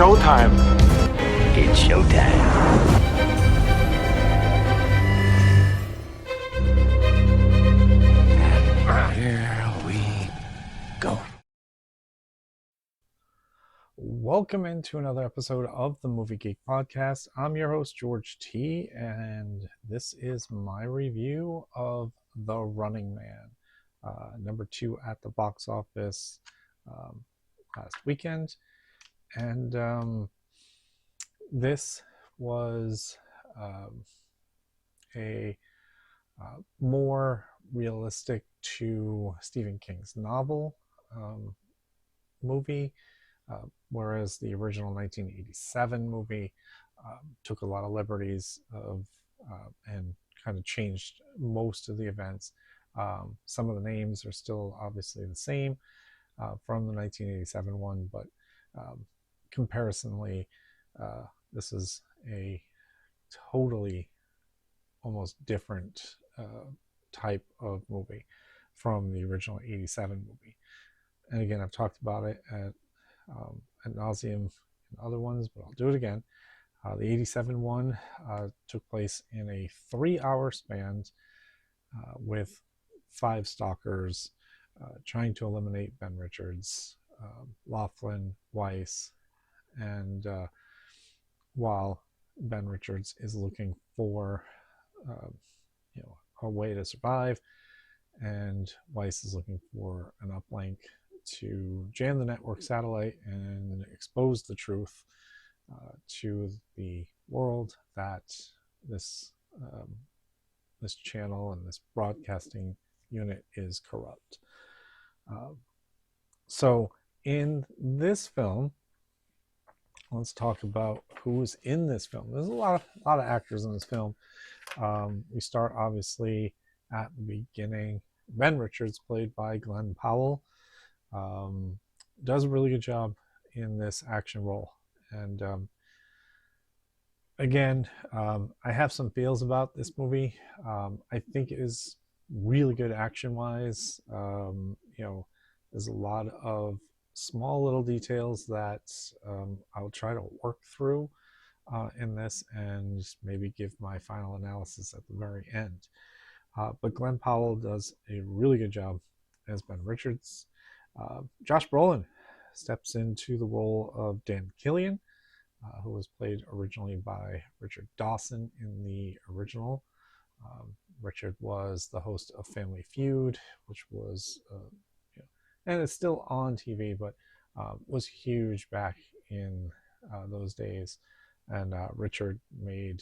showtime. It's showtime. And here we go. Welcome into another episode of the Movie Geek Podcast. I'm your host, George T., and this is my review of The Running Man, number 2 at the box office last weekend. And this was a more realistic to Stephen King's novel movie. Whereas the original 1987 movie took a lot of liberties and kind of changed most of the events. Some of the names are still obviously the same from the 1987 one, but comparisonly, this is a totally almost different type of movie from the original 87 movie. And again, I've talked about it at nauseum in other ones, but I'll do it again. The 87 one took place in a 3-hour span with 5 stalkers trying to eliminate Ben Richards, Laughlin, Weiss, and while Ben Richards is looking for a way to survive, and Weiss is looking for an uplink to jam the network satellite and expose the truth to the world that this channel and this broadcasting unit is corrupt. So in this film, let's talk about who's in this film. There's a lot of actors in this film. We start obviously at the beginning. Ben Richards, played by Glenn Powell, does a really good job in this action role. And again, I have some feels about this movie. I think it is really good action-wise. There's a lot of small little details that I'll try to work through in this and maybe give my final analysis at the very end. But Glenn Powell does a really good job as Ben Richards. Josh Brolin steps into the role of Dan Killian, who was played originally by Richard Dawson in the original. Richard was the host of Family Feud, which was, and it's still on TV, but was huge back in those days. And Richard made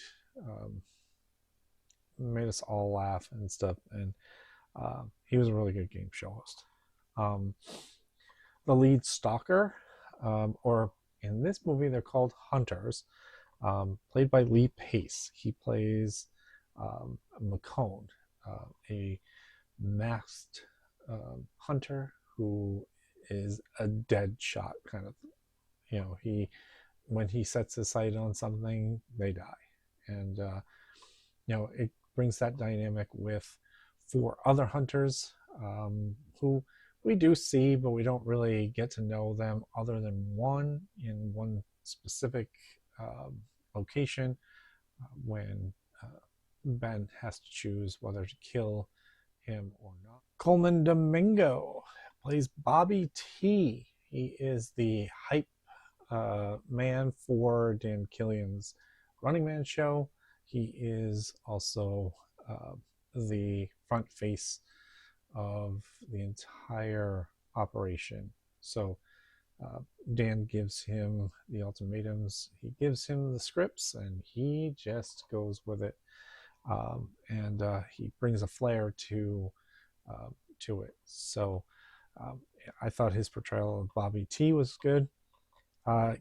us all laugh and stuff, and he was a really good game show host. The lead stalker, or in this movie they're called hunters, played by Lee Pace. He plays McCone, a masked hunter who is a dead shot kind of. When he sets his sight on something, they die. And it brings that dynamic with 4 other hunters who we do see, but we don't really get to know them other than one in one specific location when Ben has to choose whether to kill him or not. Coleman Domingo plays Bobby T. He is the hype man for Dan Killian's Running Man show. He is also the front face of the entire operation. So Dan gives him the ultimatums, he gives him the scripts, and he just goes with it. And he brings a flair to it. So I thought his portrayal of Bobby T was good.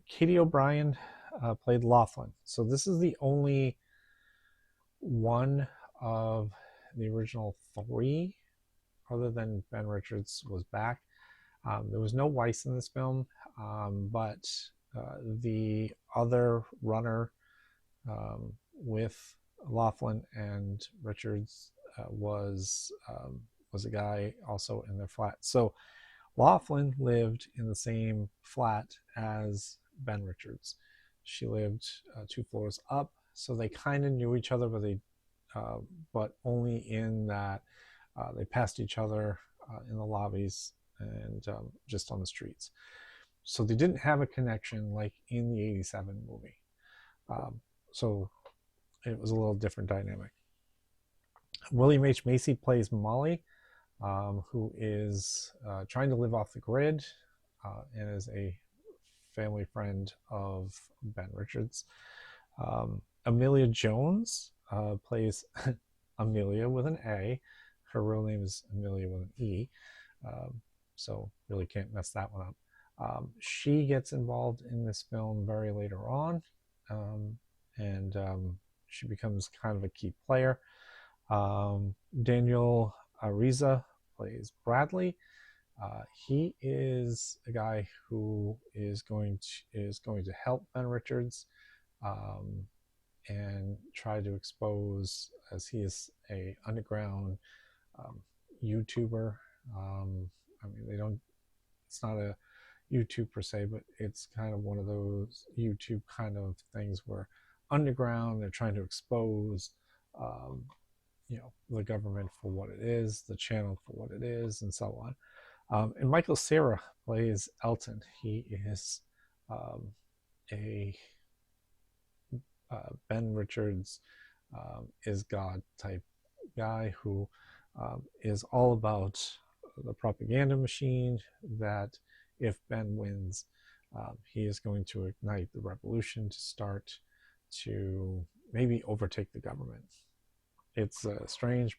Katie O'Brien played Laughlin. So this is the only one of the original 3, other than Ben Richards was back. There was no Weiss in this film, but the other runner with Laughlin and Richards was a guy also in their flat. So Laughlin lived in the same flat as Ben Richards. She lived two floors up, so they kind of knew each other, uh, but only in that they passed each other in the lobbies and just on the streets. So they didn't have a connection like in the '87 movie. Um, so it was a little different dynamic. William H. Macy plays Molly, who is trying to live off the grid and is a family friend of Ben Richards. Amelia Jones plays Amelia with an A. Her real name is Amelia with an E. Um, so really can't mess that one up. She gets involved in this film very later on, um, and she becomes kind of a key player. Daniel Ariza plays Bradley. He is a guy who is going to help Ben Richards um, and try to expose, as he is a underground um, YouTuber. I mean, they don't. It's not a YouTube per se, but it's kind of one of those YouTube kind of things where underground they're trying to expose, um, the government for what it is, the channel for what it is, and so on. And Michael Cera plays Elton. He is um, a Ben Richards is God type guy who is all about the propaganda machine that if Ben wins, he is going to ignite the revolution to start to maybe overtake the government. It's strange,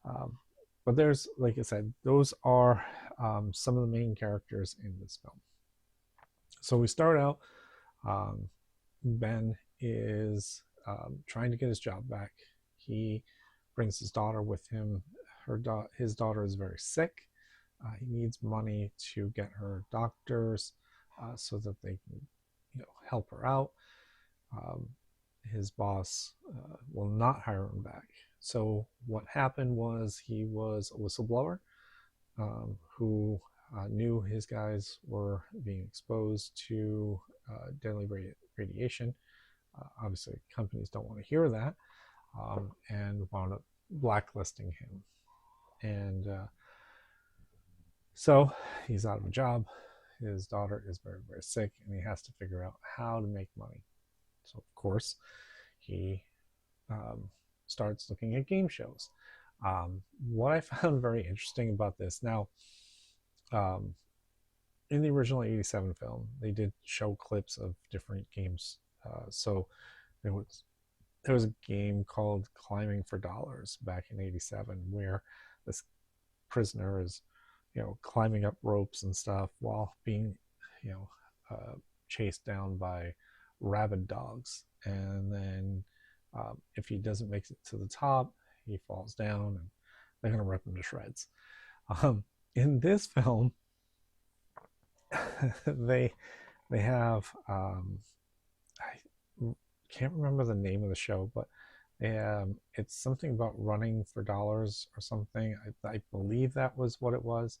um, but there's, like I said, those are some of the main characters in this film. So we start out. Um, Ben is trying to get his job back. He brings his daughter with him. His daughter is very sick. He needs money to get her doctors so that they can, help her out. Um, his boss will not hire him back. So what happened was he was a whistleblower who knew his guys were being exposed to deadly radiation. Obviously, companies don't want to hear that, and wound up blacklisting him. And so he's out of a job. His daughter is very, very sick, and he has to figure out how to make money. So, of course, he starts looking at game shows. What I found very interesting about this now, in the original '87 film, they did show clips of different games. So there was a game called Climbing for Dollars back in '87 where this prisoner is, climbing up ropes and stuff while being, you know, chased down by rabid dogs. And then if he doesn't make it to the top, he falls down and they're going to rip him to shreds. In this film, they have I can't remember the name of the show, but it's something about running for dollars or something. I believe that was what it was.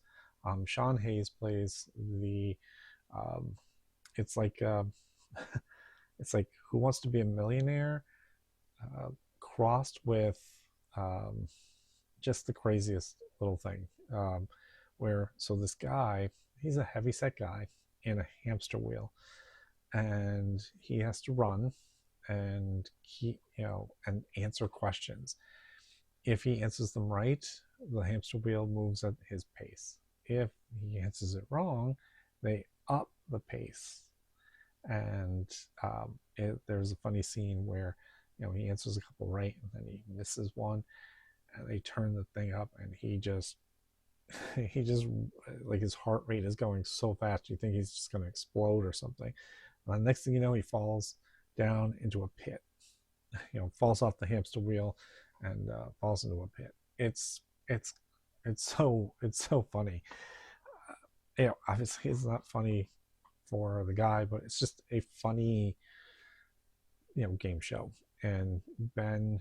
Sean Hayes plays the. Um, it's like it's like Who Wants to Be a Millionaire, crossed with um, just the craziest little thing. Where so this guy, he's a heavyset guy in a hamster wheel, and he has to run and and answer questions. If he answers them right, the hamster wheel moves at his pace. If he answers it wrong, they up the pace. And there's a funny scene where he answers a couple right and then he misses one, and they turn the thing up, and he just like his heart rate is going so fast you think he's just going to explode or something. And the next thing you know, he falls down into a pit. Falls off the hamster wheel and falls into a pit. It's so funny. Obviously it's not funny for the guy, but it's just a funny game show. And Ben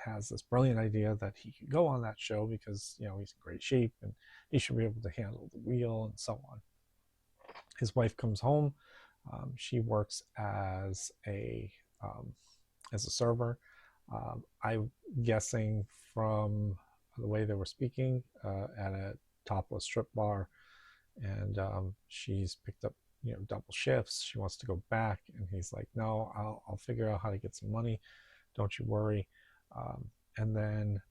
has this brilliant idea that he could go on that show because he's in great shape and he should be able to handle the wheel and so on. His wife comes home She works um, as a server. I'm guessing from the way they were speaking at a topless strip bar, and she's picked up double shifts. She wants to go back, and he's like, "No, I'll figure out how to get some money. Don't you worry." Um, and then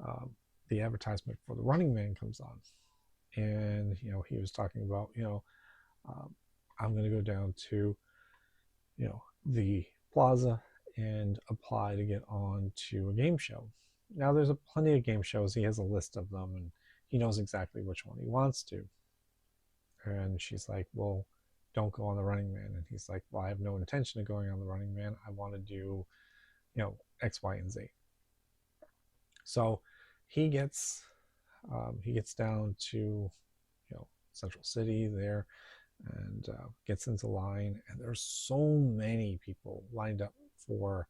um, the advertisement for the Running Man comes on, and he was talking about um, I'm going to go down to the plaza and apply to get on to a game show. Now there's plenty of game shows. He has a list of them, and he knows exactly which one he wants to. And she's like, well, don't go on the Running Man. And he's like, well, I have no intention of going on the Running Man. I want to do X, Y, and Z. So he gets down to Central City there, and gets into line, and there's so many people lined up for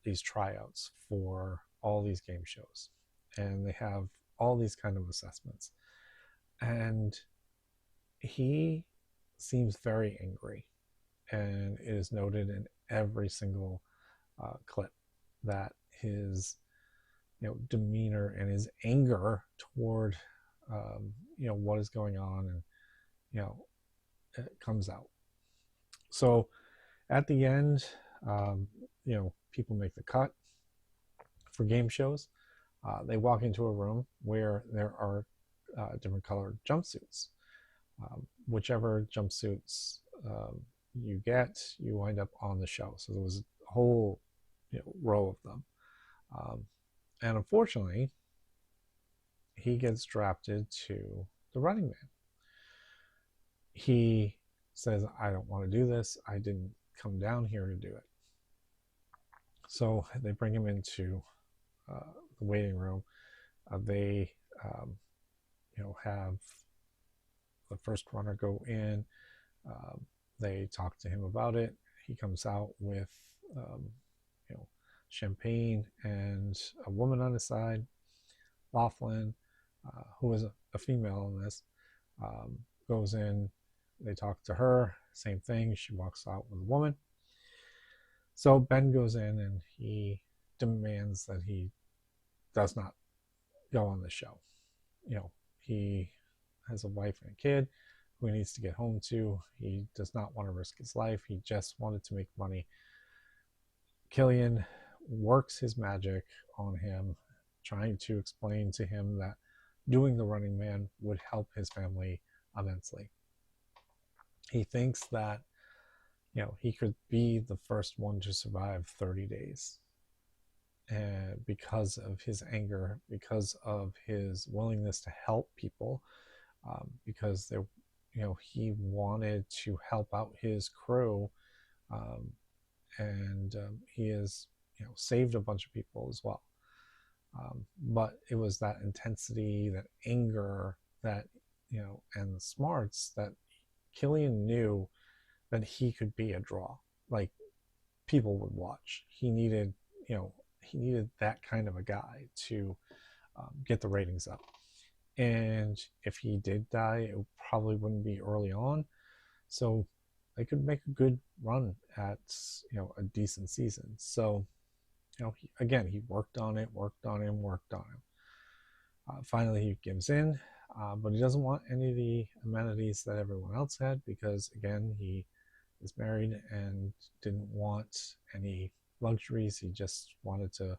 these tryouts for all these game shows, and they have all these kind of assessments, and he seems very angry, and it is noted in every single clip that his demeanor and his anger toward what is going on, and it comes out. So at the end, people make the cut for game shows. They walk into a room where there are different colored jumpsuits. Whichever jumpsuits you get, you wind up on the show. So there was a whole row of them. And unfortunately, he gets drafted to the Running Man. He says, I don't want to do this. I didn't come down here to do it. So they bring him into the waiting room. They have the first runner go in. They talk to him about it. He comes out with champagne and a woman on his side. Laughlin, who is a female in this, goes in. They talk to her. Same thing. She walks out with a woman. So Ben goes in and he demands that he does not go on the show. He has a wife and a kid who he needs to get home to. He does not want to risk his life. He just wanted to make money. Killian works his magic on him, trying to explain to him that doing the Running Man would help his family immensely. He thinks that he could be the first one to survive 30 days. And because of his anger, because of his willingness to help people, because he wanted to help out his crew, and he has saved a bunch of people as well. But it was that intensity, that anger, that and the smarts that Killian knew that he could be a draw. Like, people would watch. He needed that kind of a guy to get the ratings up. And if he did die, it probably wouldn't be early on. So they could make a good run at a decent season. So he worked on him. Finally, he gives in, but he doesn't want any of the amenities that everyone else had, because again, he is married and didn't want any luxuries. He just wanted to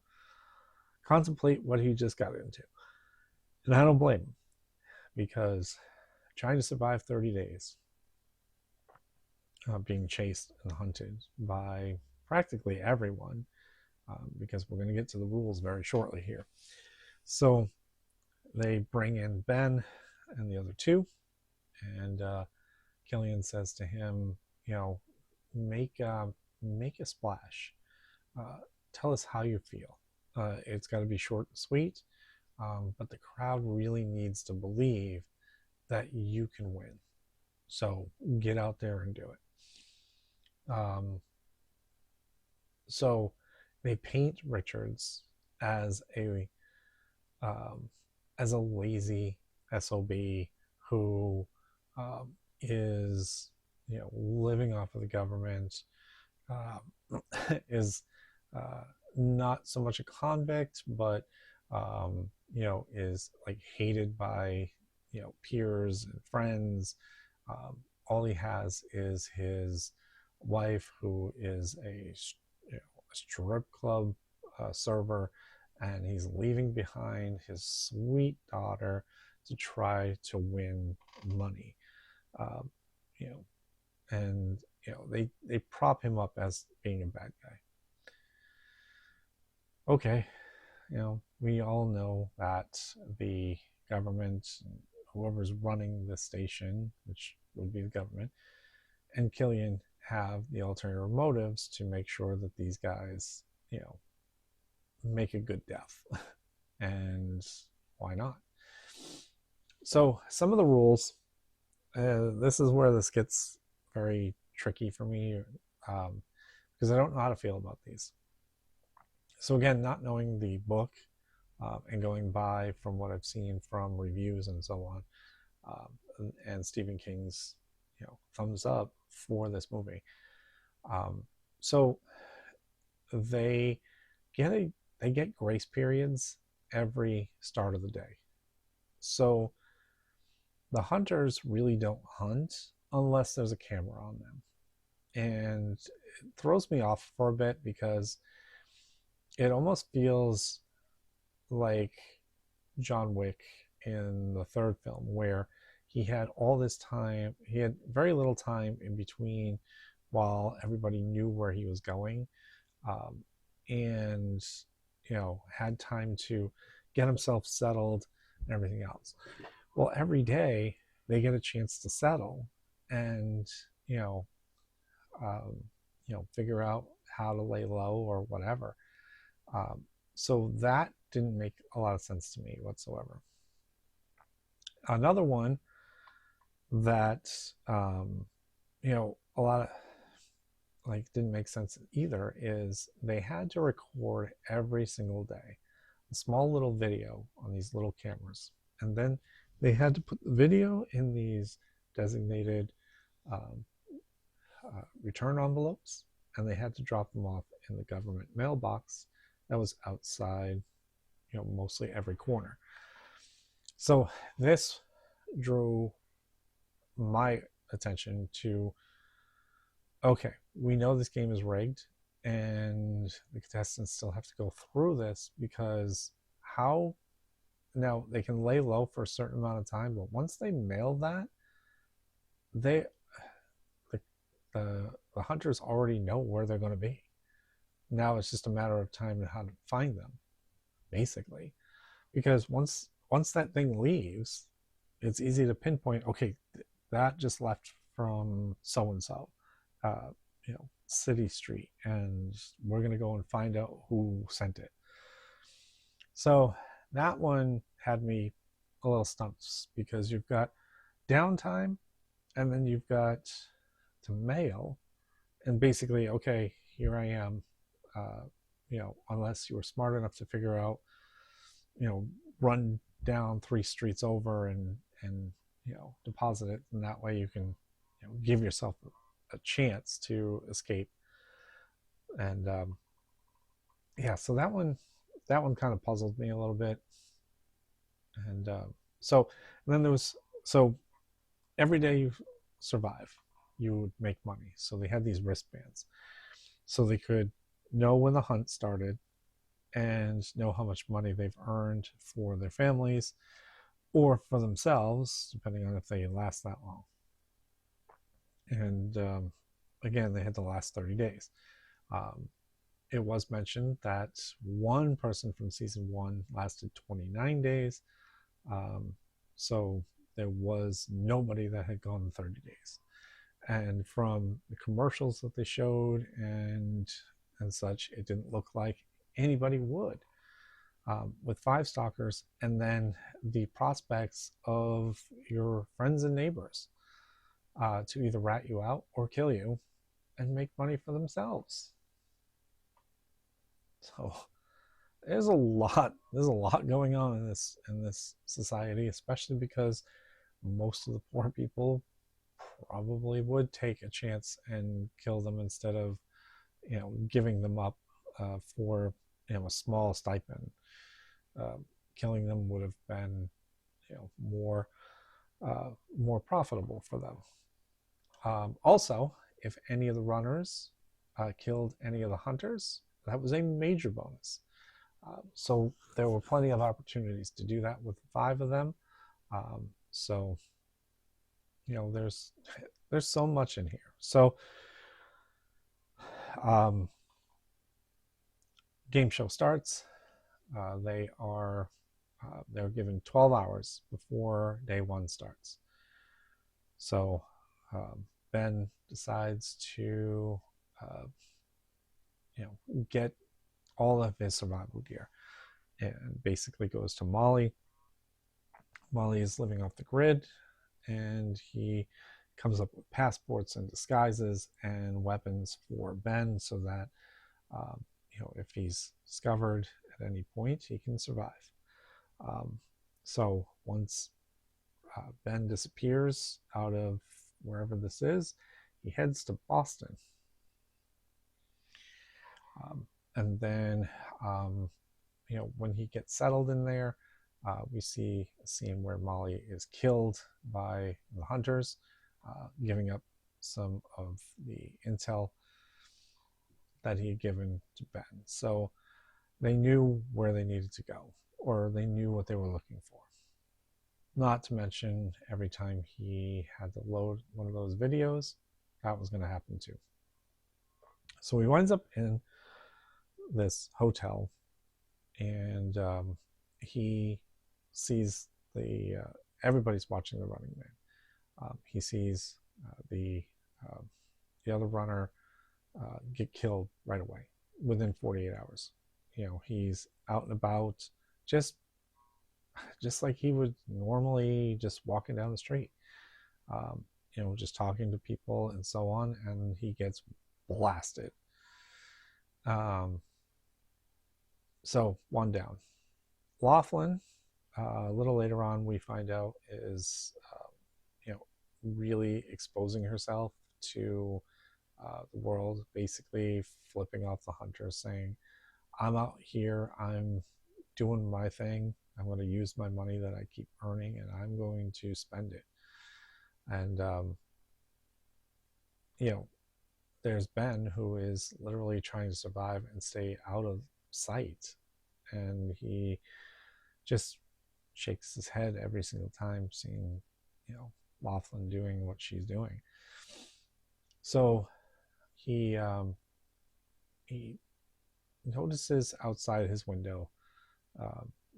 contemplate what he just got into. And I don't blame him, because trying to survive 30 days being chased and hunted by practically everyone, because we're going to get to the rules very shortly here. So they bring in Ben and the other two, and Killian says to him, make a splash. Tell us how you feel. It's got to be short and sweet, but the crowd really needs to believe that you can win. So get out there and do it. So they paint Richards as a lazy SOB who is living off of the government, is uh, not so much a convict, but is like hated by peers and friends. All he has is his wife, who is a strip club server, and he's leaving behind his sweet daughter to try to win money. Um, you know, and they prop him up as being a bad guy. Okay, we all know that the government, whoever's running the station, which would be the government, and Killian have the ulterior motives to make sure that these guys, make a good death. And why not? So, some of the rules, this is where this gets very tricky for me, because I don't know how to feel about these. So, again, not knowing the book, and going by from what I've seen from reviews and so on, and Stephen King's thumbs up for this movie. So they get grace periods every start of the day. So the hunters really don't hunt unless there's a camera on them, and it throws me off for a bit because it almost feels like John Wick in the third film, where he had all this time, he had very little time in between while everybody knew where he was going, and had time to get himself settled and everything else. Well, every day they get a chance to settle and um, figure out how to lay low or whatever. So that didn't make a lot of sense to me whatsoever. Another one that a lot of like didn't make sense either is they had to record every single day a small little video on these little cameras, and then they had to put the video in these designated um, return envelopes, and they had to drop them off in the government mailbox that was outside mostly every corner. So this drew my attention to, okay, we know this game is rigged and the contestants still have to go through this, because how now they can lay low for a certain amount of time, but once they mail that, they the hunters already know where they're going to be. Now it's just a matter of time and how to find them, basically, because once that thing leaves, it's easy to pinpoint, okay, that just left from so and so, City Street, and we're going to go and find out who sent it. So that one had me a little stumped, because you've got downtime and then you've got to mail, and basically, okay, here I am, unless you were smart enough to figure out, run down 3 streets over and deposit it, and that way you can give yourself a chance to escape. And so that one kind of puzzled me a little bit. And and then there was, so every day you survive, you would make money. So they had these wristbands, so they could know when the hunt started and know how much money they've earned for their families or for themselves, depending on if they last that long. And again, they had to last 30 days. It was mentioned that one person from season 1 lasted 29 days. So there was nobody that had gone 30 days. And from the commercials that they showed and such, it didn't look like anybody would. With 5 stalkers, and then the prospects of your friends and neighbors to either rat you out or kill you and make money for themselves. So there's a lot going on in this society, especially because most of the poor people probably would take a chance and kill them instead of giving them up for a small stipend. Uh, Killing them would have been more profitable for them. Also, if any of the runners killed any of the hunters, that was a major bonus. So there were plenty of opportunities to do that with 5 of them. So there's so much in here. So game show starts. They're given 12 hours before day 1 starts. So Ben decides to get all of his survival gear and basically goes to Molly. Molly is living off the grid, and he comes up with passports and disguises and weapons for Ben so that if he's discovered at any point, he can survive. So once Ben disappears out of wherever this is, he heads to Boston. And then, when he gets settled in there, we see a scene where Molly is killed by the hunters, giving up some of the intel that he had given to Ben. So they knew where they needed to go, or they knew what they were looking for. Not to mention, every time he had to load one of those videos, that was going to happen too. So he winds up in this hotel, and he sees everybody's watching the Running Man. He sees the other runner get killed right away within 48 hours. He's out and about, just like he would normally, just walking down the street, just talking to people and so on, and he gets blasted. So 1 down. Laughlin, a little later on, we find out is really exposing herself to the world, basically flipping off the hunter, saying, I'm out here, I'm doing my thing, I'm going to use my money that I keep earning, and I'm going to spend it. And there's Ben, who is literally trying to survive and stay out of sight, and he just shakes his head every single time seeing Laughlin doing what she's doing. So he notices outside his window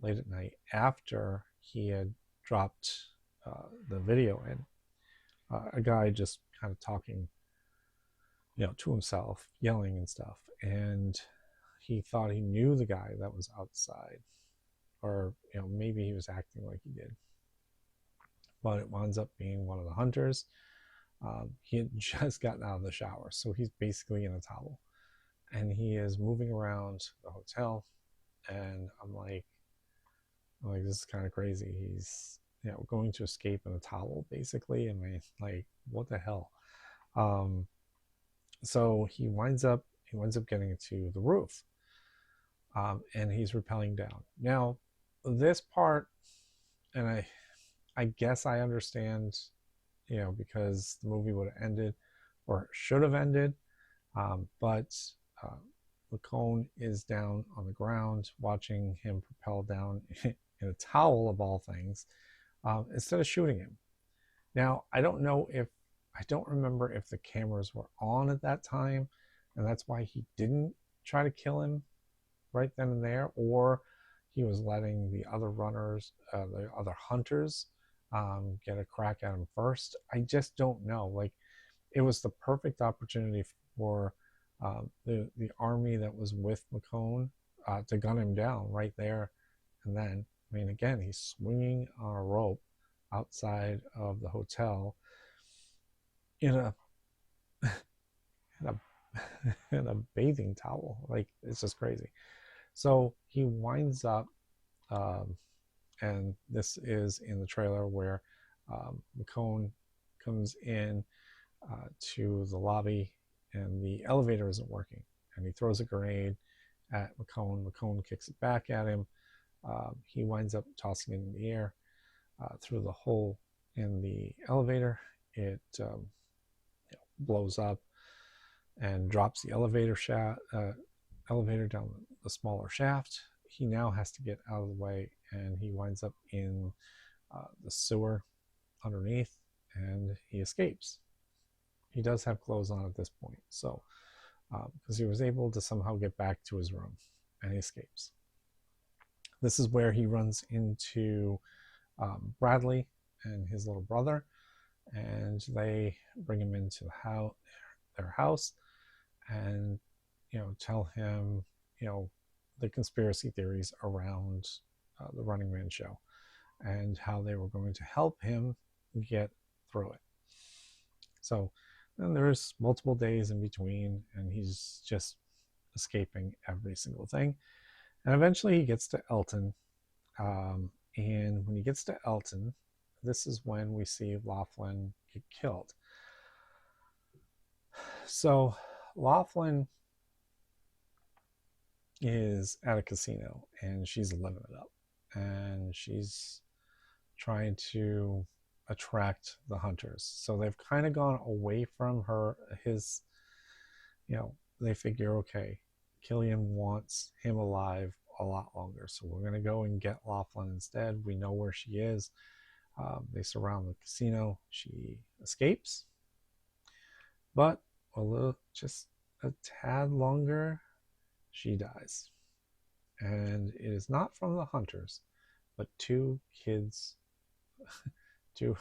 late at night, after he had dropped the video in, a guy just kind of talking to himself, yelling and stuff. And he thought he knew the guy that was outside, or maybe he was acting like he did, but it winds up being one of the hunters. He had just gotten out of the shower, so he's basically in a towel, and he is moving around the hotel. And I'm like, this is kind of crazy. He's going to escape in a towel, basically. And like, what the hell? So he winds up getting to the roof, and he's rappelling down. Now, this part, and I guess I understand, because the movie would have ended, or should have ended, but McCone is down on the ground watching him propel down in a towel, of all things, instead of shooting him. Now, I don't remember if the cameras were on at that time, and that's why he didn't try to kill him right then and there, or he was letting the other runners, the other hunters, get a crack at him first. I just don't know. Like, it was the perfect opportunity for the army that was with McCone to gun him down right there and then. I mean, again, he's swinging on a rope outside of the hotel in a in a bathing towel. Like, it's just crazy. So he winds up, and this is in the trailer, where McCone comes in to the lobby, and the elevator isn't working. And he throws a grenade at McCone. McCone kicks it back at him. He winds up tossing it in the air through the hole in the elevator. It blows up and drops the elevator down the smaller shaft. He now has to get out of the way, and he winds up in the sewer underneath, and he escapes. He does have clothes on at this point, so because he was able to somehow get back to his room, and he escapes. This is where he runs into Bradley and his little brother, and they bring him into their house, and tell him the conspiracy theories around the Running Man show, and how they were going to help him get through it. So then there's multiple days in between, and he's just escaping every single thing. And eventually he gets to Elton. And when he gets to Elton, this is when we see Laughlin get killed. So Laughlin is at a casino, and she's living it up. And she's trying to attract the hunters. So they've kind of gone away from his, they figure, okay, Killian wants him alive a lot longer, so we're going to go and get Laughlin instead. We know where she is. They surround the casino. She escapes, but just a tad longer, she dies. And it is not from the hunters, but two kids, two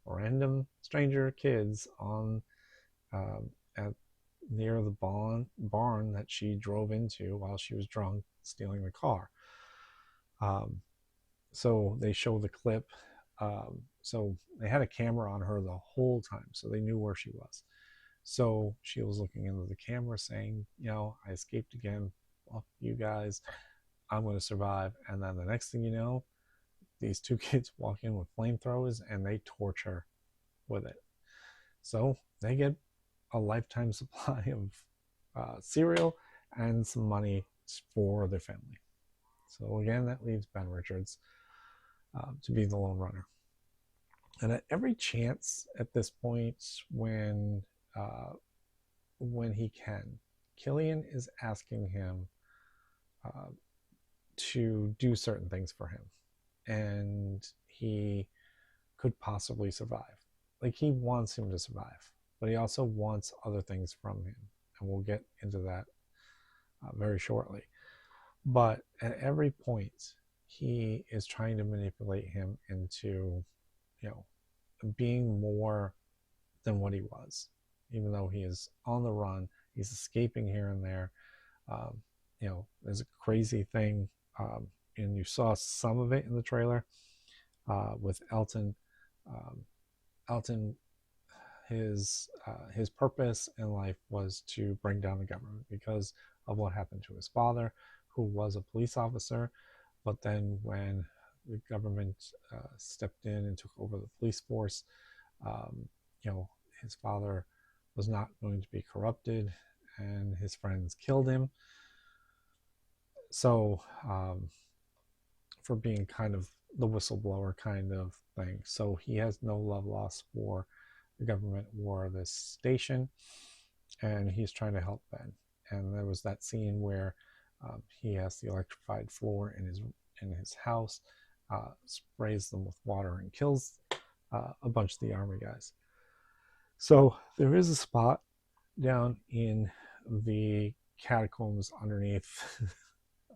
random stranger kids near the barn that she drove into while she was drunk, stealing the car. So they show the clip. So they had a camera on her the whole time, so they knew where she was. So she was looking into the camera saying, I escaped again. Fuck you guys. I'm going to survive. And then the next thing you know, these two kids walk in with flamethrowers, and they torch her with it. So they get a lifetime supply of cereal and some money for their family. So again, that leaves Ben Richards to be the lone runner. And at every chance at this point, when he can, Killian is asking him to do certain things for him, and he could possibly survive. Like, he wants him to survive, but he also wants other things from him, and we'll get into that very shortly. But at every point, he is trying to manipulate him into, being more than what he was. Even though he is on the run, he's escaping here and there. There's a crazy thing, and you saw some of it in the trailer with Elton. Elton, his purpose in life was to bring down the government because of what happened to his father, who was a police officer. But then when the government stepped in and took over the police force, his father was not going to be corrupted, and his friends killed him. So for being kind of the whistleblower kind of thing. So he has no love lost for the government or this station, and he's trying to help Ben. And there was that scene where he has the electrified floor in his house, sprays them with water, and kills a bunch of the army guys. So there is a spot down in the catacombs underneath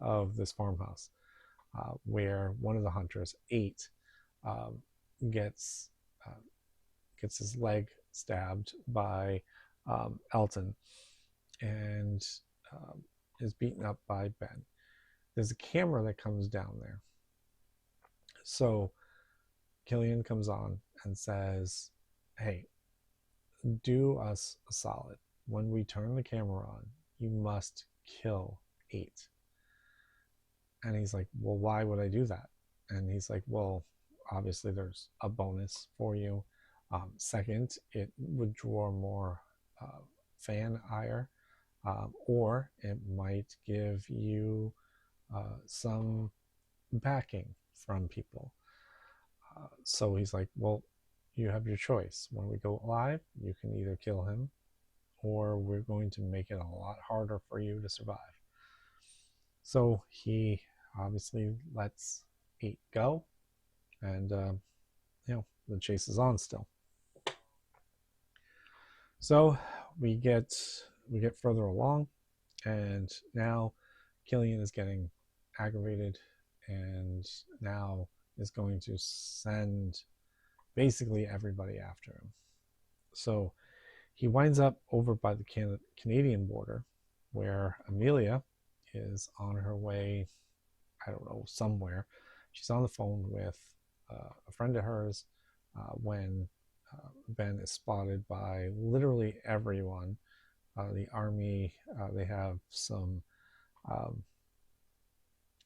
of this farmhouse where one of the hunters, 8, gets his leg stabbed by Elton, and is beaten up by Ben. There's a camera that comes down there. So Killian comes on and says, hey, do us a solid. When we turn the camera on, you must kill 8. And he's like, well, why would I do that? And he's like, well, obviously there's a bonus for you. Second, it would draw more fan ire, or it might give you some backing from people. So he's like, well, you have your choice. When we go live, you can either kill him or we're going to make it a lot harder for you to survive. So he obviously lets 8 go, and the chase is on still. So we get further along, and now Killian is getting aggravated, and now is going to send basically everybody after him. So he winds up over by the Canadian border, where Amelia is on her way, I don't know, somewhere. She's on the phone with a friend of hers when Ben is spotted by literally everyone. The army, they have some um,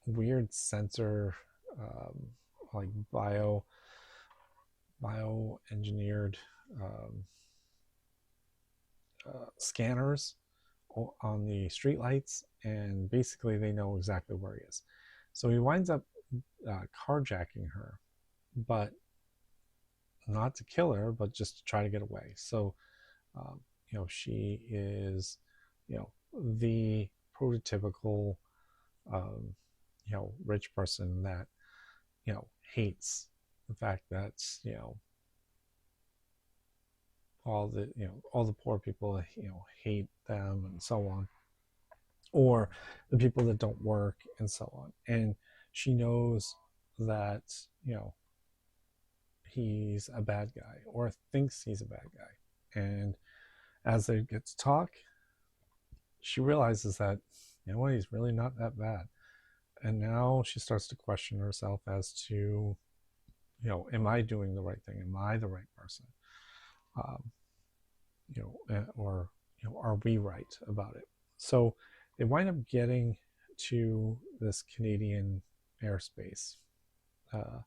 weird sensor, um, like bio engineered scanners on the streetlights, and basically they know exactly where he is. So he winds up carjacking her, but not to kill her, but just to try to get away. So, she is, the prototypical, um, rich person that, hates the fact that, all the poor people, hate them and so on, or the people that don't work and so on. And she knows that, he's a bad guy or thinks he's a bad guy. And as they get to talk, she realizes that, he's really not that bad. And now she starts to question herself as to, am I doing the right thing? Am I the right person? Um, or, are we right about it? So they wind up getting to this Canadian airspace uh,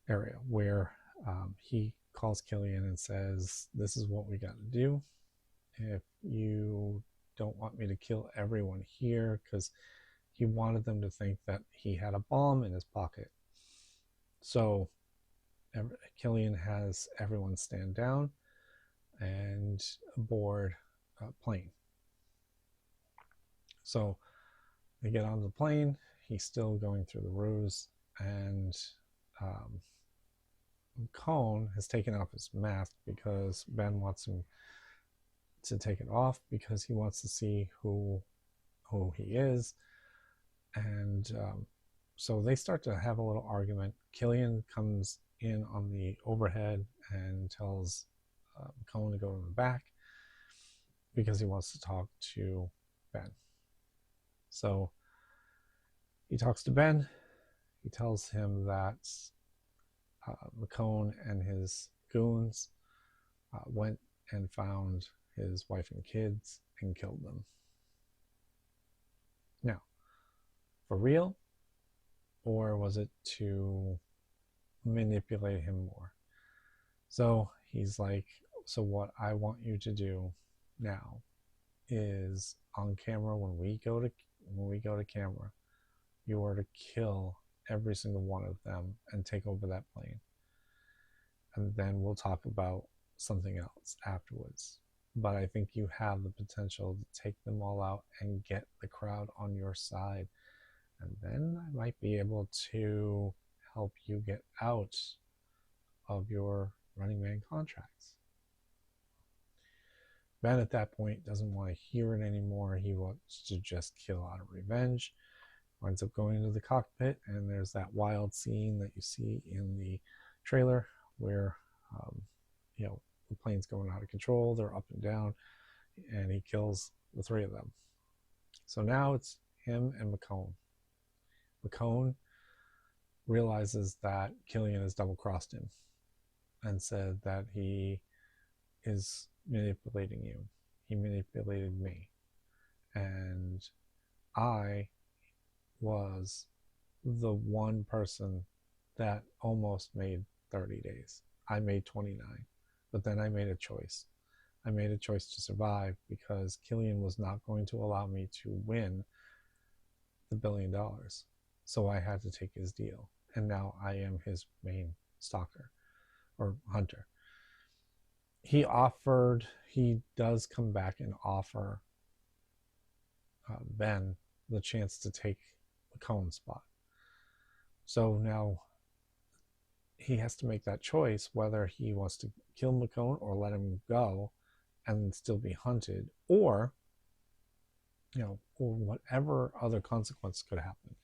area where he calls Killian and says, this is what we got to do. If you don't want me to kill everyone here, because he wanted them to think that he had a bomb in his pocket. So Killian has everyone stand down and board a plane. So they get on the plane. He's still going through the ruse, and Cone has taken off his mask because Ben wants him to take it off because he wants to see who he is. And so they start to have a little argument. Killian comes in on the overhead and tells Cone to go in the back because he wants to talk to Ben. So he talks to Ben. He tells him that McCone and his goons went and found his wife and kids and killed them. Now, for real, or was it to manipulate him more? So he's like, so what I want you to do now is on camera, when we go to camera, you are to kill every single one of them and take over that plane. And then we'll talk about something else afterwards. But I think you have the potential to take them all out and get the crowd on your side. And then I might be able to help you get out of your Running Man contracts. Ben at that point doesn't want to hear it anymore. He wants to just kill out of revenge. Winds up going into the cockpit, and there's that wild scene that you see in the trailer where the plane's going out of control. They're up and down, and he kills the 3 of them. So now it's him and McCone. McCone realizes that Killian has double-crossed him and said that he is manipulating you. He manipulated me. And I was the one person that almost made 30 days. I made 29, but then I made a choice. I made a choice to survive because Killian was not going to allow me to win the $1 billion. So I had to take his deal. And now I am his main stalker or hunter. He does come back and offer Ben the chance to take McCone's spot. So now he has to make that choice whether he wants to kill McCone or let him go and still be hunted, or or whatever other consequence could happen.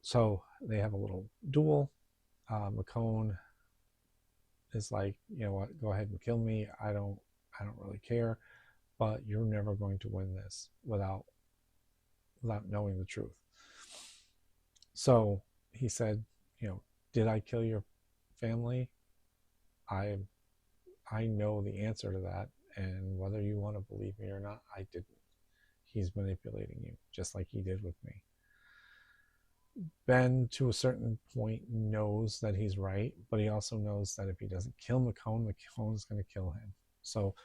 So they have a little duel. McCone is like, you know what, go ahead and kill me. I don't really care, but you're never going to win this without knowing the truth. So he said, did I kill your family? I know the answer to that, and whether you want to believe me or not, I didn't. He's manipulating you, just like he did with me. Ben, to a certain point, knows that he's right, but he also knows that if he doesn't kill McCone, McCone is going to kill him. So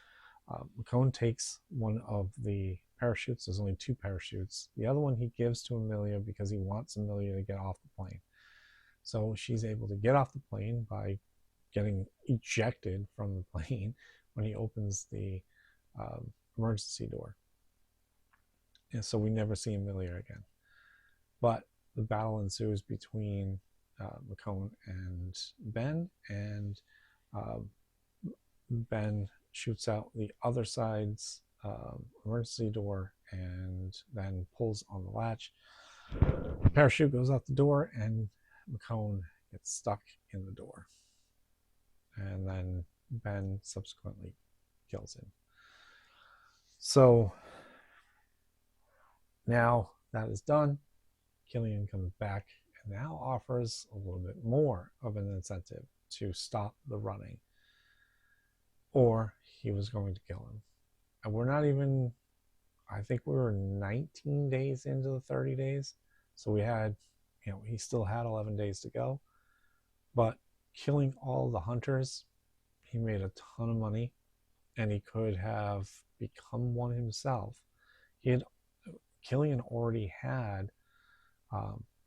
McCone takes one of the parachutes. There's only 2 parachutes. The other one he gives to Amelia because he wants Amelia to get off the plane. So she's able to get off the plane by getting ejected from the plane when he opens the emergency door. And so we never see Amelia again. But the battle ensues between McCone and Ben, and Ben shoots out the other side's emergency door and then pulls on the latch. The parachute goes out the door, and McCone gets stuck in the door. And then Ben subsequently kills him. So now that is done, Killian comes back and now offers a little bit more of an incentive to stop the running, or he was going to kill him. And we're not even, I think we were 19 days into the 30 days. So we had, he still had 11 days to go. But killing all the hunters, he made a ton of money, and he could have become one himself. Killian already had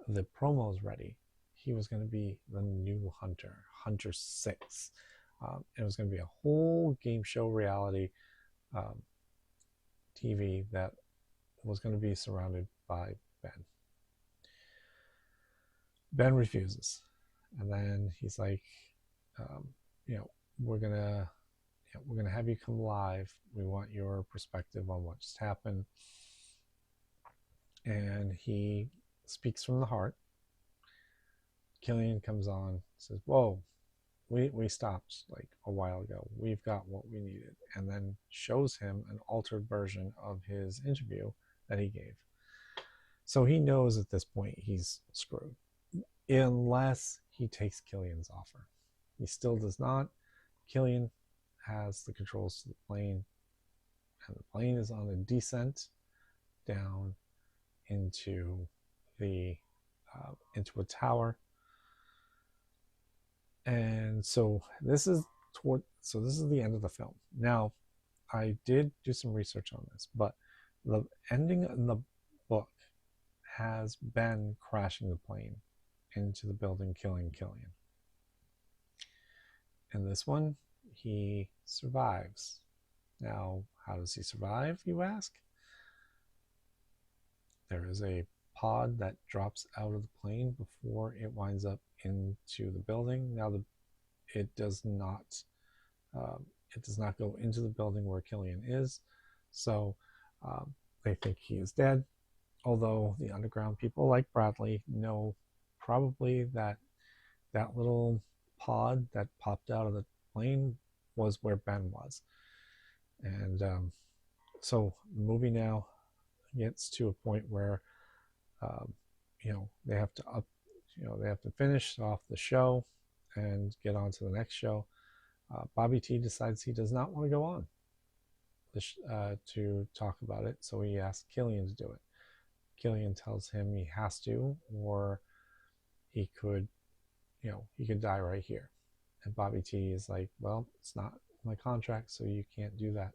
the promos ready. He was going to be the new Hunter, Hunter 6. It was going to be a whole game show reality TV that was going to be surrounded by Ben. Ben refuses, and then he's like, we're gonna have you come live. We want your perspective on what just happened. And he speaks from the heart. Killian comes on, says, whoa, we stopped like a while ago. We've got what we needed. And then shows him an altered version of his interview that he gave. So he knows at this point he's screwed, unless he takes Killian's offer. He still does not. Killian has the controls to the plane, and the plane is on a descent down into a tower. And so this is the end of the film. Now, I did do some research on this, but the ending in the book has Ben crashing the plane into the building, killing Killian. In this one, he survives. Now, how does he survive, you ask? There is a pod that drops out of the plane before it winds up into the building. Now, it does not go into the building where Killian is, so they think he is dead. Although the underground people, like Bradley, know probably that little pod that popped out of the plane was where Ben was. And so the movie now gets to a point where they have to finish off the show and get on to the next show. Bobby T decides he does not want to go on to talk about it, so he asks Killian to do it. Killian tells him he has to, or he could die right here. And Bobby T is like, well, it's not my contract, so you can't do that.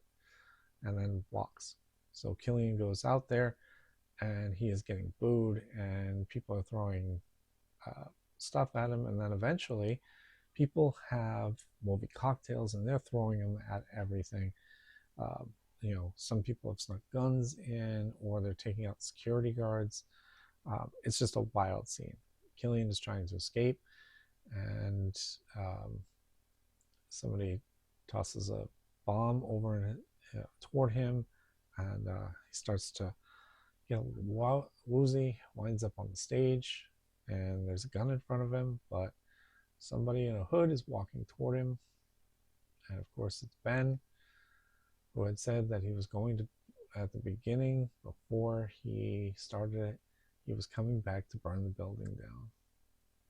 And then walks. So Killian goes out there and he is getting booed, and people are throwing uh, stuff at him. And then eventually, people have movie cocktails and they're throwing them at everything. Um, some people have snuck guns in, or they're taking out security guards. It's just a wild scene. Killian is trying to escape, and somebody tosses a bomb over toward him, and he starts to get woozy, winds up on the stage, and there's a gun in front of him, but somebody in a hood is walking toward him, and of course it's Ben, who had said that he was going to, at the beginning, before he started it, he was coming back to burn the building down.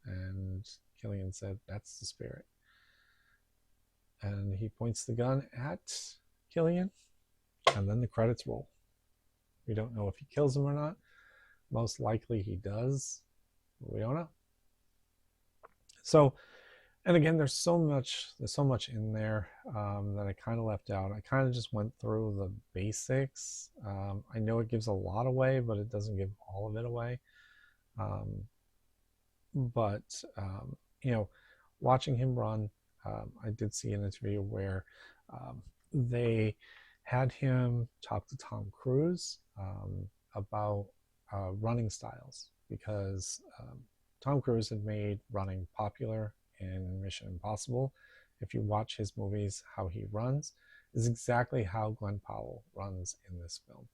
And Killian said, that's the spirit. And he points the gun at Killian, and then the credits roll. We don't know if he kills him or not. Most likely he does, but we don't know. So, and again, there's so much in there that I kind of left out. I kind of just went through the basics. I know it gives a lot away, but it doesn't give all of it away. But watching him run, I did see an interview where they had him talk to Tom Cruise about running styles, because Tom Cruise had made running popular in Mission Impossible. If you watch his movies, how he runs is exactly how Glenn Powell runs in this film.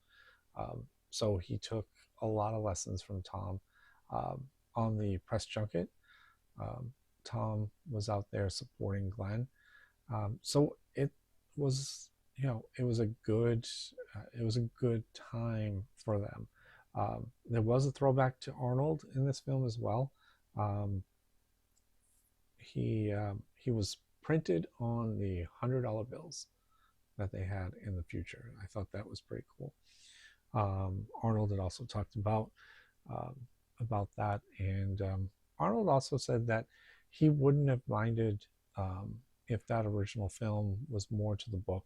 So he took a lot of lessons from Tom. On the press junket, Tom was out there supporting Glenn. So it was, it was a good time for them. There was a throwback to Arnold in this film as well. He was printed on the $100 bills that they had in the future. I thought that was pretty cool. Arnold had also talked about that, and Arnold also said that he wouldn't have minded if that original film was more to the book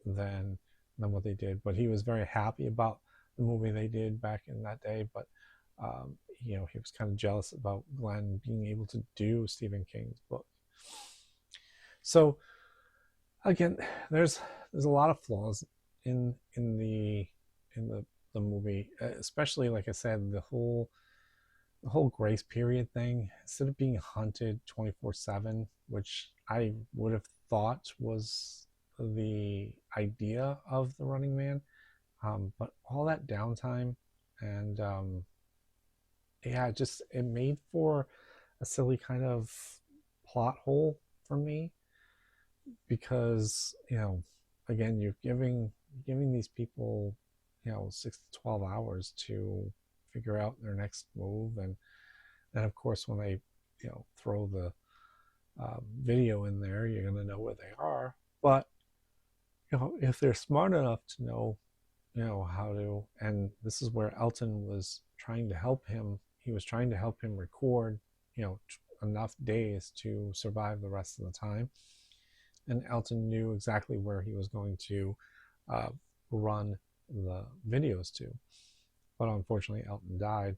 than what they did, but he was very happy about the movie they did back in that day. But he was kind of jealous about Glenn being able to do Stephen King's book. So again, there's a lot of flaws in the movie, especially, like I said, the whole grace period thing. Instead of being hunted 24/7, which I would have thought was the idea of the Running Man, but all that downtime, and it made for a silly kind of plot hole for me, because again, you're giving these people 6 to 12 hours to figure out their next move, and then of course when they throw the video in there, you're going to know where they are. But if they're smart enough to know how to, and this is where Elton was trying to help him. He was trying to help him record enough days to survive the rest of the time, and Elton knew exactly where he was going to run the videos to. But unfortunately, Elton died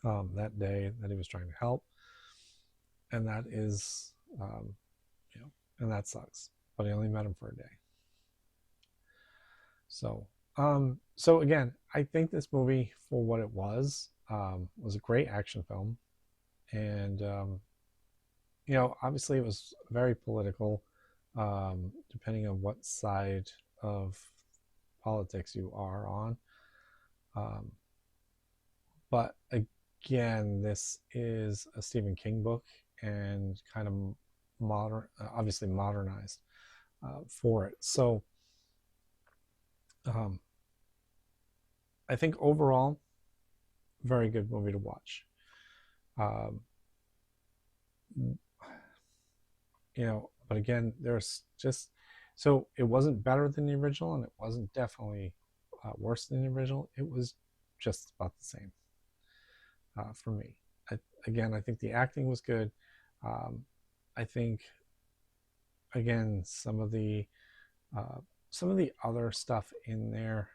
that day that he was trying to help, and that is and that sucks. But he only met him for a day. So again, I think this movie, for what it was a great action film, and obviously it was very political, depending on what side of politics you are on. But again, this is a Stephen King book, and kind of obviously modernized for it. So I think overall, very good movie to watch. But again, there's just, so it wasn't better than the original, and it wasn't definitely worse than the original. It was just about the same for me. Again, I think the acting was good. I think again some of the other stuff in there,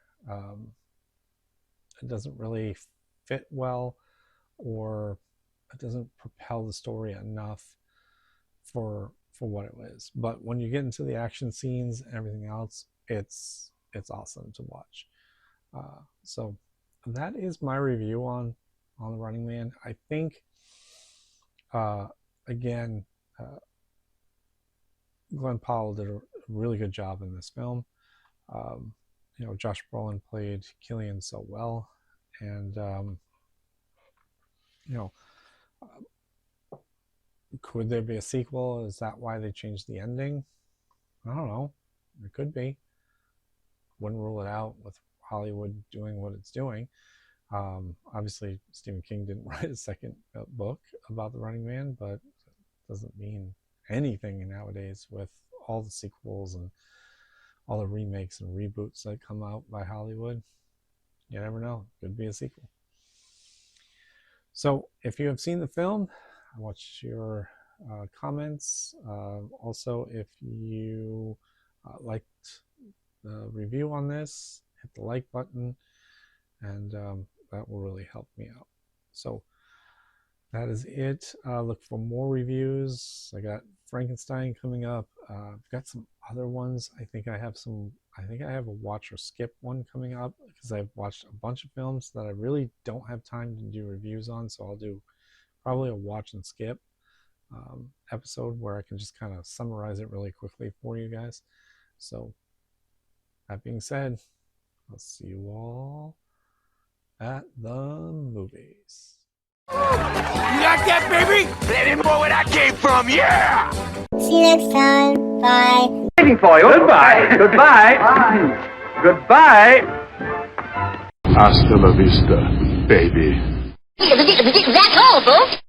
it doesn't really fit well, or it doesn't propel the story enough for what it was. But when you get into the action scenes and everything else, it's awesome to watch. So that is my review on the Running Man. I think again, Glenn Powell did a really good job in this film. You know, Josh Brolin played Killian so well, and you know, could there be a sequel? Is that why they changed the ending? I don't know. It could be. Wouldn't rule it out with Hollywood doing what it's doing. Obviously, Stephen King didn't write a second book about the Running Man, but it doesn't mean anything nowadays with all the sequels and all the remakes and reboots that come out by Hollywood. You never know. Could be a sequel. So if you have seen the film, I want your comments. Also, if you liked the review on this, hit the like button, and that will really help me out. So that is it. Look for more reviews. I got Frankenstein coming up. I've got some other ones. I think I have a watch or skip one coming up, because I've watched a bunch of films that I really don't have time to do reviews on. So I'll do probably a watch and skip episode where I can just kind of summarize it really quickly for you guys. So that being said, I'll see you all at the movies. You like that, baby? Let him know where that came from, yeah! See you next time. Bye. Waiting for you. Goodbye. Goodbye. Goodbye. Hasta la vista, baby. That's all, folks.